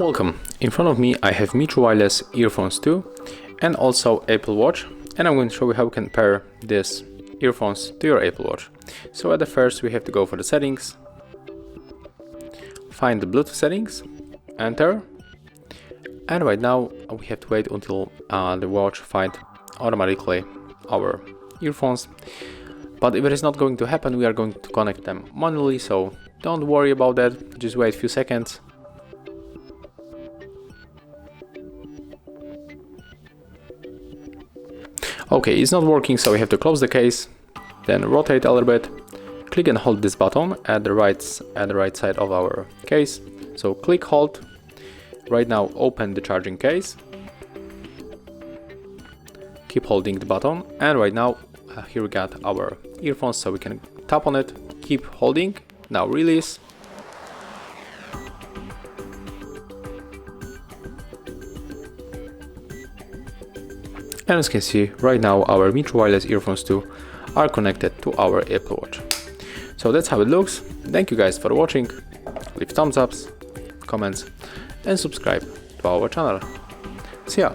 Welcome. In front of me I have Metro Wireless Earphones 2 and also Apple Watch, and I'm going to show you how you can pair these earphones to your Apple Watch. So at the first we have to go for the settings, find the Bluetooth settings, enter, and right now we have to wait until the watch finds automatically our earphones. But if it is not going to happen, we are going to connect them manually, so don't worry about that, just wait a few seconds. Okay, it's not working, so we have to close the case, then rotate a little bit, click and hold this button at the right side of our case. So click, hold. Right now open the charging case, keep holding the button, and right now here we got our earphones, so we can tap on it, keep holding, now release. And as you can see, right now our Metro Wireless Earphones 2 are connected to our Apple Watch. So that's how it looks. Thank you guys for watching. Leave thumbs ups, comments, and subscribe to our channel. See ya!